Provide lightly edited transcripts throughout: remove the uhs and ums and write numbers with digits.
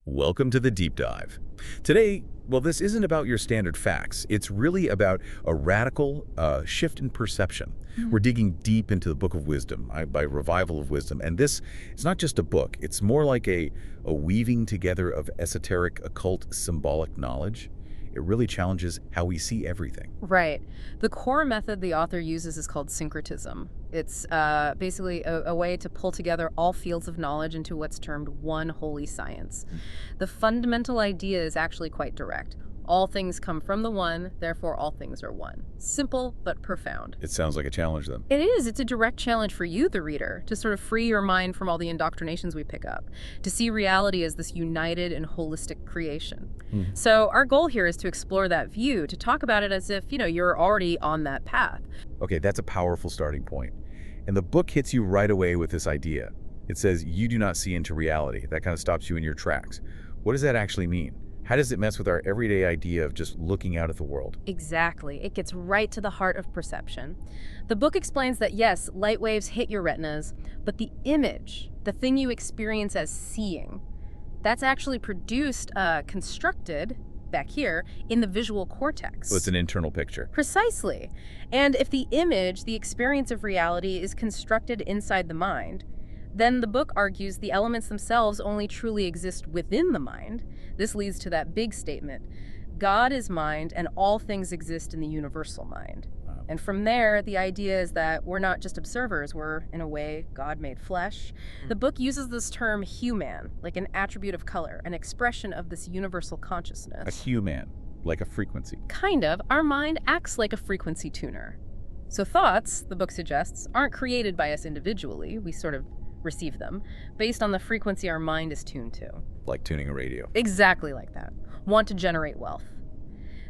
Welcome to the Deep Dive. Today, well, this isn't about your standard facts. It's really about a radical shift in perception. We're digging deep into the Book of Wisdom, by Revival of Wisdom. And this, it's not just a book. It's more like a weaving together of esoteric, occult, symbolic knowledge. It really challenges how we see everything. Right. The core method the author uses is called syncretism. It's basically a way to pull together all fields of knowledge into what's termed one holy science. The fundamental idea is actually quite direct. All things come from the one, therefore all things are one. Simple, but profound. It sounds like a challenge, then. It is. It's a direct challenge for you, the reader, to sort of free your mind from all the indoctrinations we pick up, to see reality as this united and holistic creation. So our goal here is to explore that view, to talk about it as if, you're already on that path. Okay, that's a powerful starting point. And the book hits you right away with this idea. It says, you do not see into reality. That kind of stops you in your tracks. What does that actually mean? How does it mess with our everyday idea of just looking out at the world? Exactly. It gets right to the heart of perception. The book explains that, yes, light waves hit your retinas, but the image, the thing you experience as seeing, that's actually produced, constructed, back here, in the visual cortex. So it's an internal picture. Precisely. And if the image, the experience of reality, is constructed inside the mind, then the book argues the elements themselves only truly exist within the mind. This leads to that big statement: God is mind and all things exist in the universal mind. Wow. And from there, the idea is that we're not just observers, we're, in a way, God made flesh. The book uses this term human, like an attribute of color, an expression of this universal A consciousness. human, like a frequency. Kind of. Our mind acts like a frequency tuner. So thoughts, the book suggests, aren't created by us individually. We sort of receive them based on the frequency our mind is tuned to. Like tuning a radio. Exactly like that. Want to generate wealth.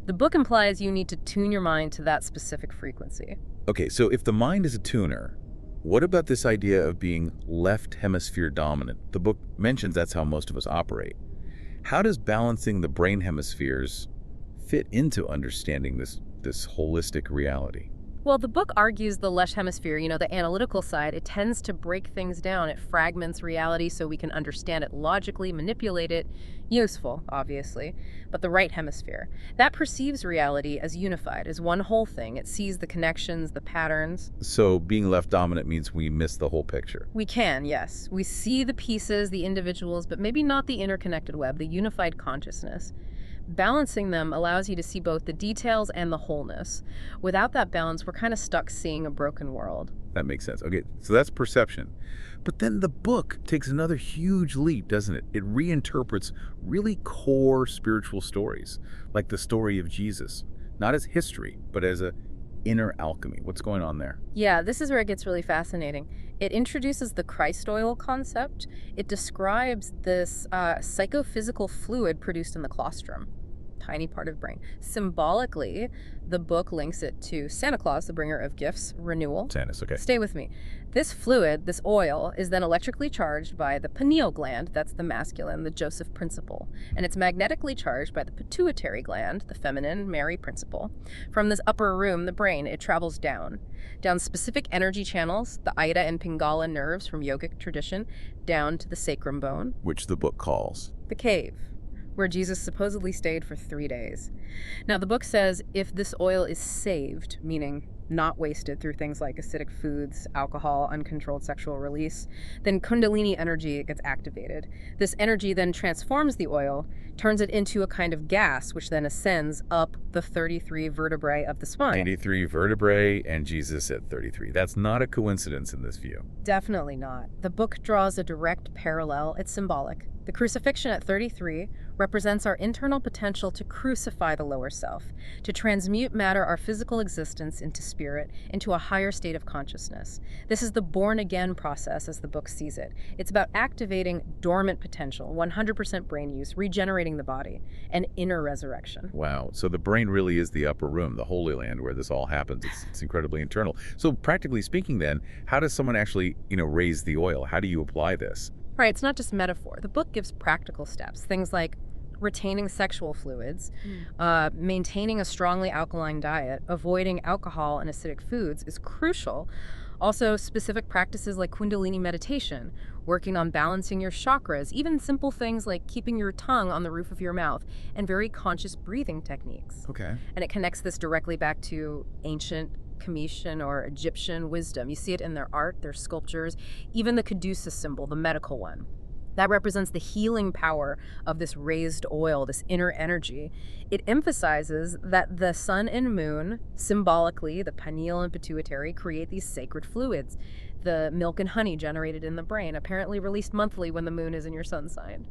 The book implies you need to tune your mind to that specific frequency. Okay, so if the mind is a tuner, what about this idea of being left hemisphere dominant? The book mentions that's how most of us operate. How does balancing the brain hemispheres fit into understanding this holistic reality? Well, the book argues the left hemisphere, the analytical side, it tends to break things down. It fragments reality so we can understand it logically, manipulate it. Useful, obviously. But the right hemisphere, that perceives reality as unified, as one whole thing. It sees the connections, the patterns. So being left dominant means we miss the whole picture. We can, yes. We see the pieces, the individuals, but maybe not the interconnected web, the unified consciousness. Balancing them allows you to see both the details and the wholeness. Without that balance, we're kind of stuck seeing a broken world. That makes sense. Okay, so that's perception. But then the book takes another huge leap, doesn't it? It reinterprets really core spiritual stories, like the story of Jesus, not as history, but as a inner alchemy. What's going on there? Yeah, this is where it gets really fascinating. It introduces the Christ oil concept. It describes this psychophysical fluid produced in the colostrum, tiny part of the brain. Symbolically, the book links it to Santa Claus, the bringer of gifts, renewal. Sanus, okay. Stay with me. This fluid, this oil, is then electrically charged by the pineal gland, that's the masculine, the Joseph principle, and it's magnetically charged by the pituitary gland, the feminine, Mary principle. From this upper room, the brain, it travels down specific energy channels, the Ida and Pingala nerves from yogic tradition, down to the sacrum bone, Which the book calls the cave, where Jesus supposedly stayed for 3 days. Now, the book says if this oil is saved, meaning not wasted through things like acidic foods, alcohol, uncontrolled sexual release, then Kundalini energy gets activated. This energy then transforms the oil, turns it into a kind of gas, which then ascends up the 33 vertebrae of the spine. 93 vertebrae and Jesus at 33. That's not a coincidence in this view. Definitely not. The book draws a direct parallel. It's symbolic. The crucifixion at 33 represents our internal potential to crucify the lower self, to transmute matter, our physical existence, into spirit, into a higher state of consciousness. This is the born-again process, as the book sees it. It's about activating dormant potential, 100% brain use, regenerating the body, and inner resurrection. Wow. So the brain really is the upper room, the Holy Land, where this all happens. It's incredibly internal. So practically speaking then, how does someone actually, raise the oil? How do you apply this? Right, it's not just metaphor. The book gives practical steps, things like retaining sexual fluids, maintaining a strongly alkaline diet, avoiding alcohol and acidic foods is crucial. Also, specific practices like Kundalini meditation, working on balancing your chakras, even simple things like keeping your tongue on the roof of your mouth, and very conscious breathing techniques. Okay. And it connects this directly back to ancient Cometian or Egyptian wisdom. You see it in their art, their sculptures, even the caduceus symbol, the medical one. That represents the healing power of this raised oil, this inner energy. It emphasizes that the sun and moon, symbolically, the pineal and pituitary, create these sacred fluids. The milk and honey generated in the brain, apparently released monthly when the moon is in your sun sign.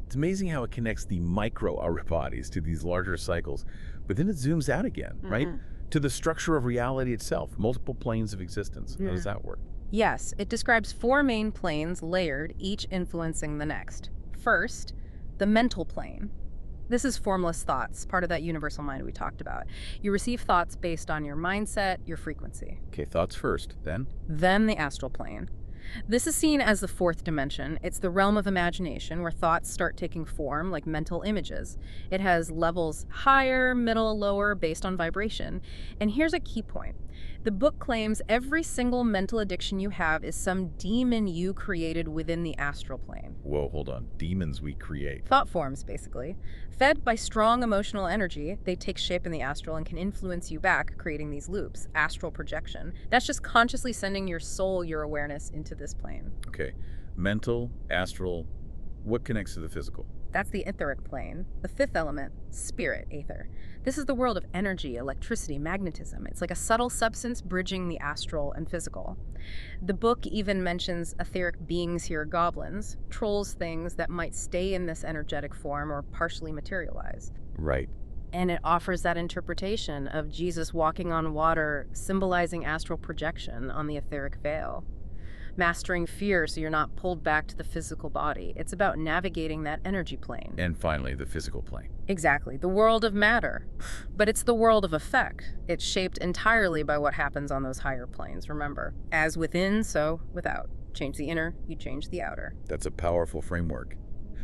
It's amazing how it connects the micro our bodies to these larger cycles, but then it zooms out again, right? To the structure of reality itself, multiple planes of existence. How does that work? Yes, it describes 4 main planes layered, each influencing the next. First, the mental plane. This is formless thoughts, part of that universal mind we talked about. You receive thoughts based on your mindset, your frequency. Okay, thoughts first, then? Then the astral plane. This is seen as the 4th dimension. It's the realm of imagination where thoughts start taking form like mental images. It has levels higher, middle, lower, based on vibration. And here's a key point. The book claims every single mental addiction you have is some demon you created within the astral plane. Whoa, hold on. Demons we create. Thought forms, basically. Fed by strong emotional energy, they take shape in the astral and can influence you back, creating these loops. Astral projection. That's just consciously sending your soul, your awareness, into this plane. Okay, mental, astral, what connects to the physical? That's the etheric plane. The 5th element, spirit, aether. This is the world of energy, electricity, magnetism. It's like a subtle substance bridging the astral and physical. The book even mentions etheric beings here, goblins, trolls, things that might stay in this energetic form or partially materialize. Right. And it offers that interpretation of Jesus walking on water, symbolizing astral projection on the etheric veil. Mastering fear so you're not pulled back to the physical body. It's about navigating that energy plane. And finally, the physical plane. Exactly, the world of matter. But it's the world of effect. It's shaped entirely by what happens on those higher planes, remember. As within, so without. Change the inner, you change the outer. That's a powerful framework.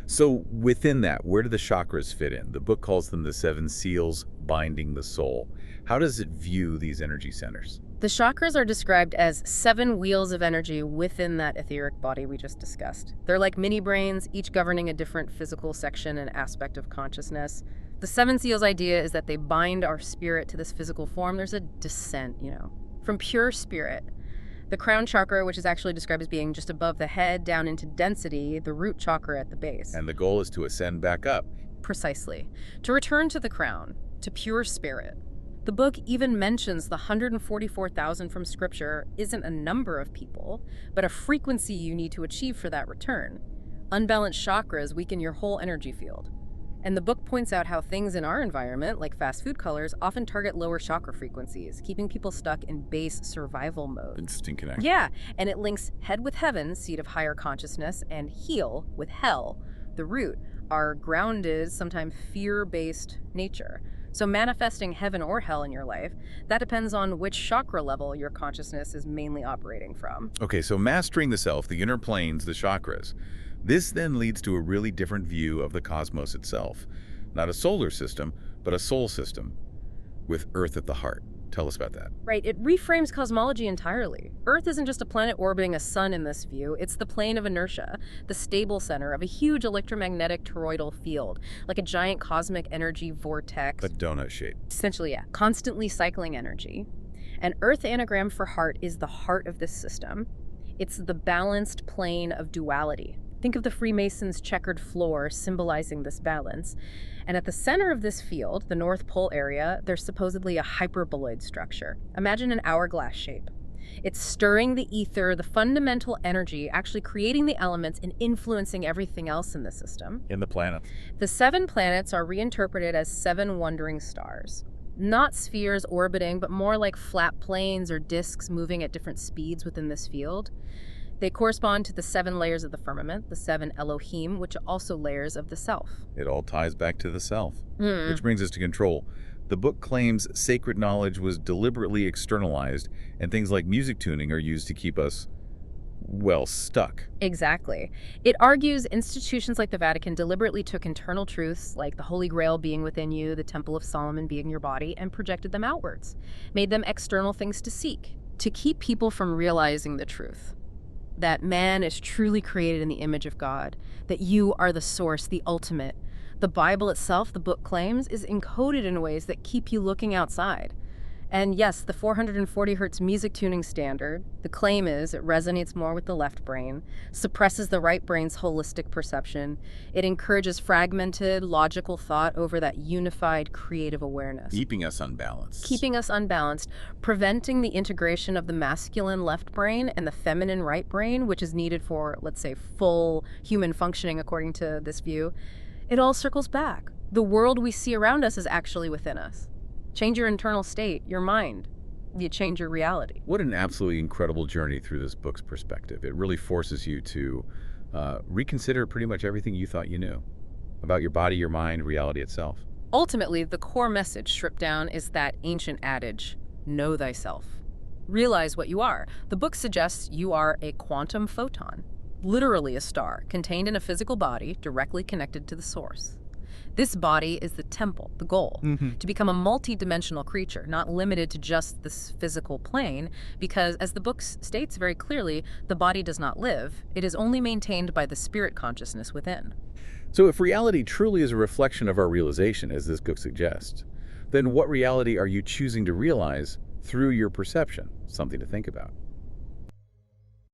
So within that, where do the chakras fit in? The book calls them the 7 seals binding the soul. How does it view these energy centers? The chakras are described as 7 wheels of energy within that etheric body we just discussed. They're like mini brains, each governing a different physical section and aspect of consciousness. The 7 seals idea is that they bind our spirit to this physical form. There's a descent, from pure spirit. The crown chakra, which is actually described as being just above the head, down into density, the root chakra at the base. And the goal is to ascend back up. Precisely. To return to the crown, to pure spirit. The book even mentions the 144,000 from Scripture isn't a number of people, but a frequency you need to achieve for that return. Unbalanced chakras weaken your whole energy field. And the book points out how things in our environment, like fast food colors, often target lower chakra frequencies, keeping people stuck in base survival mode. Interesting connection. Yeah, and it links head with heaven, seat of higher consciousness, and heel with hell, the root, our grounded, sometimes fear-based nature. So manifesting heaven or hell in your life, that depends on which chakra level your consciousness is mainly operating from. Okay, so mastering the self, the inner planes, the chakras. This then leads to a really different view of the cosmos itself. Not a solar system, but a soul system with Earth at the heart. Tell us about that. Right, it reframes cosmology entirely. Earth isn't just a planet orbiting a sun in this view, it's the plane of inertia, the stable center of a huge electromagnetic toroidal field, like a giant cosmic energy vortex. A donut shape. Essentially, yeah, constantly cycling energy. And Earth anagram for heart is the heart of this system. It's the balanced plane of duality. Think of the Freemasons' checkered floor symbolizing this balance. And at the center of this field, the North Pole area, there's supposedly a hyperboloid structure. Imagine an hourglass shape. It's stirring the ether, the fundamental energy, actually creating the elements and influencing everything else in the system. In the planet. The 7 planets are reinterpreted as 7 wandering stars. Not spheres orbiting, but more like flat planes or disks moving at different speeds within this field. They correspond to the 7 layers of the firmament, the 7 Elohim, which are also layers of the self. It all ties back to the self. Which brings us to control. The book claims sacred knowledge was deliberately externalized, and things like music tuning are used to keep us, well, stuck. Exactly. It argues institutions like the Vatican deliberately took internal truths, like the Holy Grail being within you, the Temple of Solomon being your body, and projected them outwards, made them external things to seek, to keep people from realizing the truth. that man is truly created in the image of God, that you are the source, the ultimate. The Bible itself, the book claims, is encoded in ways that keep you looking outside. And yes, the 440 hertz music tuning standard, the claim is it resonates more with the left brain, suppresses the right brain's holistic perception. It encourages fragmented, logical thought over that unified creative awareness. Keeping us unbalanced. Keeping us unbalanced, preventing the integration of the masculine left brain and the feminine right brain, which is needed for, let's say, full human functioning according to this view. It all circles back. The world we see around us is actually within us. Change your internal state, your mind. You change your reality. What an absolutely incredible journey through this book's perspective. It really forces you to reconsider pretty much everything you thought you knew about your body, your mind, reality itself. Ultimately, the core message stripped down is that ancient adage, know thyself. Realize what you are. The book suggests you are a quantum photon, literally a star, contained in a physical body directly connected to the source. This body is the temple, the goal, to become a multi-dimensional creature, not limited to just this physical plane, because as the book states very clearly, the body does not live. It is only maintained by the spirit consciousness within. So if reality truly is a reflection of our realization, as this book suggests, then what reality are you choosing to realize through your perception? Something to think about.